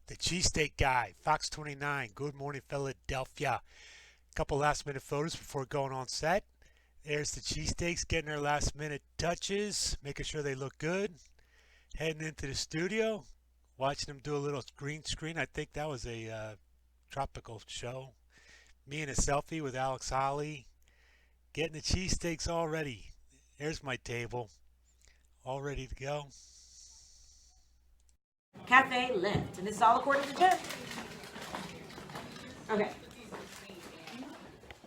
the Cheesesteak Guy, Fox 29, Good Morning Philadelphia. Couple last minute photos before going on set. There's the cheesesteaks getting their last minute touches, making sure they look good. Heading into the studio, watching them do a little green screen. I think that was a tropical show. Me in a selfie with Alex Holly, getting the cheesesteaks all ready. There's my table, all ready to go. Cafe Lift, and this is all according to Jim. Okay.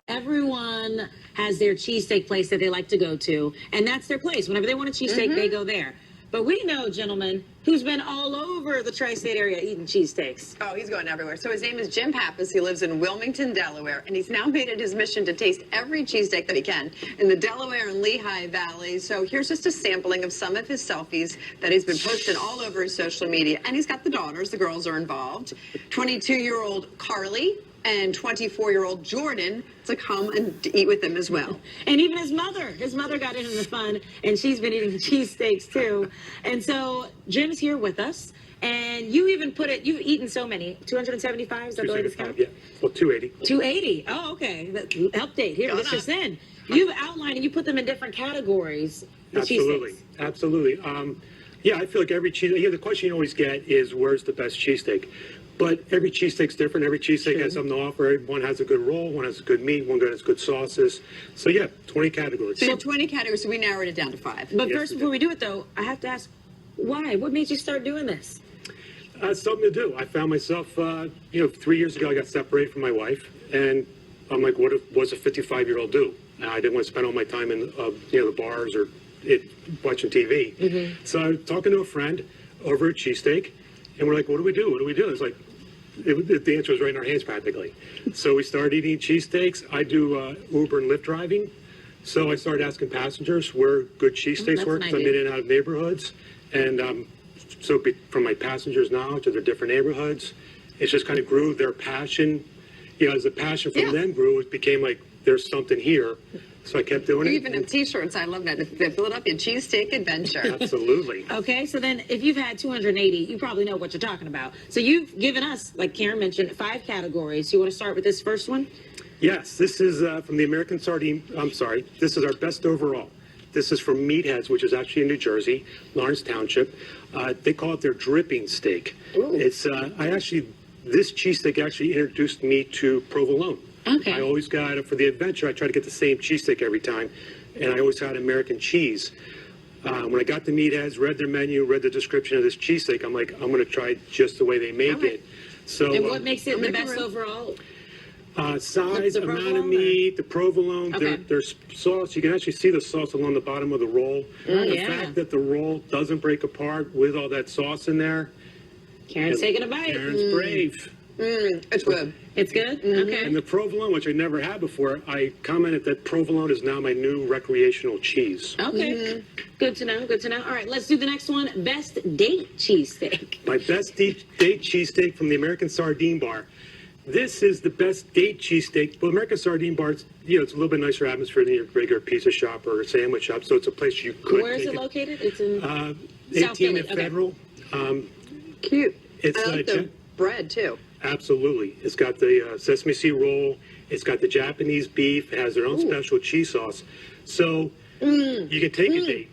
Everyone has their cheesesteak place that they like to go to, and that's their place. Whenever they want a cheesesteak, they go there. But we know, gentlemen, who's been all over the tri-state area eating cheesesteaks. Oh, he's going everywhere. So his name is Jim Pappas. He lives in Wilmington, Delaware, and he's now made it his mission to taste every cheesesteak that he can in the Delaware and Lehigh Valley. So here's just a sampling of some of his selfies that he's been posting all over his social media. And he's got the daughters. The girls are involved. 22-year-old Carly and 24-year-old Jordan to come and eat with him as well. And even his mother got into the fun, and she's been eating cheesesteaks too. And so Jim's here with us, and you even put it, you've eaten so many, 275, is that the latest count? Yeah, well, 280. 280, oh, okay. Update, here, this just in. You've outlined and you put them in different categories. Absolutely, absolutely. Yeah, I feel like every cheese, the question you always get is, where's the best cheesesteak? But every cheesesteak's different. Every cheesesteak has something to offer. One has a good roll, one has good meat, one has good sauces. So yeah, 20 categories. So 20 categories, so we narrowed it down to 5. But first, before we do it though, I have to ask, why? What made you start doing this? Something to do. I found myself, 3 years ago I got separated from my wife, and I'm like, what does a 55-year-old do? I didn't want to spend all my time in, the bars or watching TV. So I was talking to a friend over at Cheesesteak, and we're like, what do we do? What do we do? It's like, the answer was right in our hands practically. So we started eating cheesesteaks. I do Uber and Lyft driving. So I started asking passengers where good cheesesteaks were, because I'm in and out of neighborhoods. And from my passengers' knowledge of their different neighborhoods, it just kind of grew their passion. As the passion from them grew, it became like, there's something here. So I kept doing it. You even have T-shirts. I love that. The Philadelphia Cheesesteak Adventure. Absolutely. Okay, so then if you've had 280, you probably know what you're talking about. So you've given us, like Karen mentioned, 5 categories. You want to start with this first one? Yes, this is from the American Sardine. This is our best overall. This is from Meatheads, which is actually in New Jersey, Lawrence Township. They call it their dripping steak. Ooh. It's this cheesesteak actually introduced me to provolone. Okay. I always got it for the adventure. I try to get the same cheesesteak every time, and I always had American cheese. When I got the Meatheads, read their menu, read the description of this cheesesteak, I'm like, I'm going to try it just the way they make it. So, and what makes it the best overall? Size, amount of meat, the provolone, there's sauce. You can actually see the sauce along the bottom of the roll. The fact that the roll doesn't break apart with all that sauce in there. Karen's taking a bite. Karen's brave. It's good. It's good? Okay. And the provolone, which I never had before, I commented that provolone is now my new recreational cheese. Okay. Good to know. Good to know. All right, let's do the next one. Best date cheesesteak. My best date cheesesteak from the American Sardine Bar. This is the best date cheesesteak. Well, American Sardine Bar, it's a little bit nicer atmosphere than your regular pizza shop or sandwich shop, so it's a place you could Where is it located? It's in South 18 Philly. and Federal. Cute. It's I like the bread, too. Absolutely. It's got the sesame seed roll. It's got the Japanese beef. It has their own special cheese sauce. So you can take a date.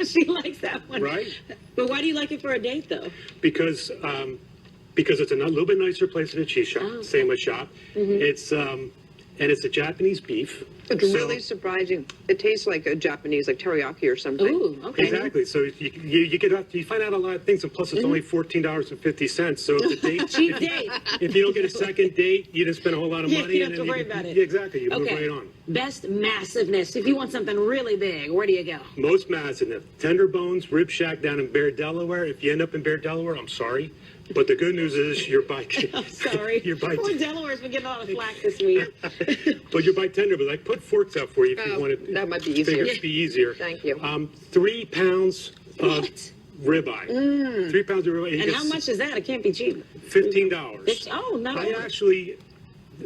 She likes that one. Right? But why do you like it for a date, though? Because it's a little bit nicer place than a cheese shop, sandwich shop. It's a Japanese beef. It's really surprising. It tastes like a Japanese, like teriyaki or something. Ooh, okay. Exactly. So you find out a lot of things, and plus it's only $14.50. So if the date, Cheap date. if you don't get a second date, you didn't spend a whole lot of money. You don't have to worry about it. Yeah, exactly. You move right on. Best massiveness. If you want something really big, where do you go? Most massive. Tender Bones Rib Shack down in Bear, Delaware. If you end up in Bear, Delaware, I'm sorry. But the good news is your bike. I'm sorry. Your bike. Poor Delaware's been getting a lot of flack this week. But your bike tender, but I put forks out for you if you want it. That might be easier. It'd be easier. Thank you. 3 pounds of ribeye. 3 pounds of ribeye. And how much is that? It can't be cheap. $15. Oh, no. I actually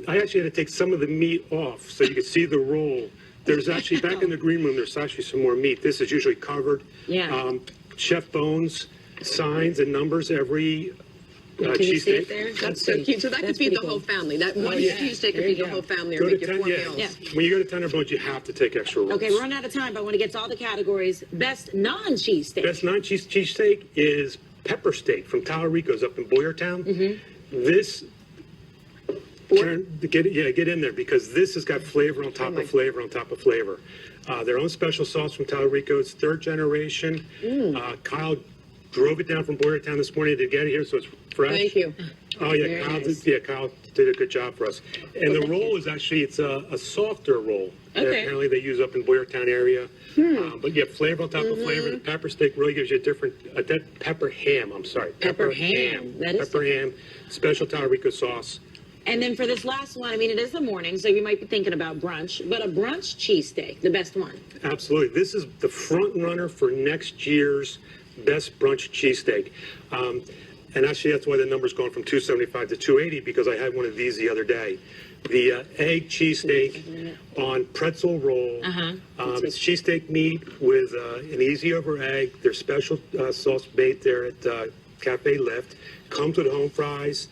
had to take some of the meat off so you could see the roll. There's actually, back in the green room, there's actually some more meat. This is usually covered. Yeah. Chef Bones, signs and numbers every Can you see it cheesesteak. there? That's so cute. So that could That's feed the pretty whole cool. family. That one yeah. cheesesteak could There you feed the go. whole family or Go to make you 10, 4 yeah. meals. Yeah. When you go to Tender Bones, you have to take extra rolls. Okay, we're running out of time, but I want to get to all the categories. Best non-cheesesteak. Best non-cheesesteak is pepper steak from Tallarico's up in Boyertown. This, get in there because this has got flavor on top of flavor on top of flavor. Their own special sauce from Tallarico's, third generation. Kyle drove it down from Boyertown this morning to get it here, so it's fresh. Thank you. Oh yeah, Very Kyle nice. Kyle did a good job for us. And the roll is actually it's a softer roll that Okay. apparently they use up in Boyertown area. But yeah, flavor on top of flavor. The pepper steak really gives you a different pepper ham. I'm sorry, Pepper ham. That is pepper ham, special Tallarico sauce. And then for this last one, I mean, it is the morning, so you might be thinking about brunch, but a brunch cheesesteak, the best one. Absolutely, this is the front runner for next year's best brunch cheesesteak. And actually, that's why the number's gone from 275 to 280 because I had one of these the other day. The egg cheesesteak on pretzel roll. It's cheesesteak meat with an easy over egg. Their special sauce made there at Cafe Lift. Comes with home fries.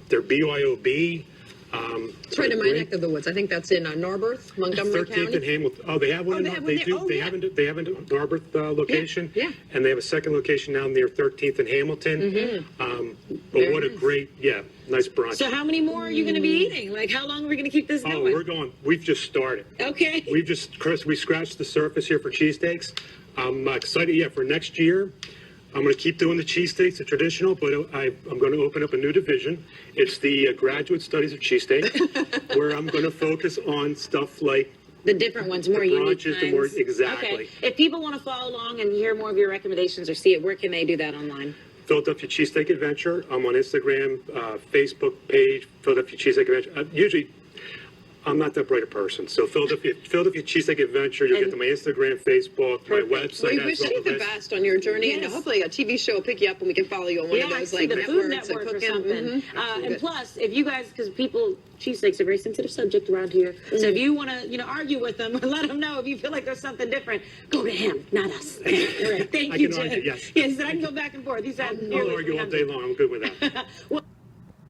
They're BYOB. It's right in my neck of the woods. I think that's in Narberth, Montgomery 13th County. and Hamilton. Oh, they have one. they have one They there. do. Oh, They yeah. haven't. They have a Narberth location. yeah. And they have a second location now near 13th and Hamilton. But Very what a nice. great, nice brunch. So how many more are you going to be eating? Like, how long are we going to keep this Oh, going? we're going. We've just started. Okay. We scratched the surface here for cheesesteaks. I'm excited. Yeah, for next year, I'm going to keep doing the cheesesteaks, the traditional, but I'm going to open up a new division. It's the graduate studies of cheesesteak, where I'm going to focus on stuff like The different ones, more unique brunches, the more kinds. exactly. Okay. If people want to follow along and hear more of your recommendations or see it, where can they do that online? Philadelphia Cheesesteak Adventure. I'm on Instagram, Facebook page, Philadelphia Cheesesteak Adventure. Usually, I'm not that bright a person. So Philadelphia Cheesesteak Adventure, you'll get to my Instagram, Facebook, my website. We wish you the best on your journey, and Yes. hopefully a TV show will pick you up and we can follow you on one of Yeah, those see like the Food networks Network or cooking. something. So And good. plus, if you guys, because cheesesteaks are a very sensitive subject around here. So if you want to, argue with them or let them know if you feel like there's something different, go to him, not us. All right. Thank I you, can Jen. argue, yes. Yes, I can go back and forth. He's had I'll argue all day long. I'm good with that. Well,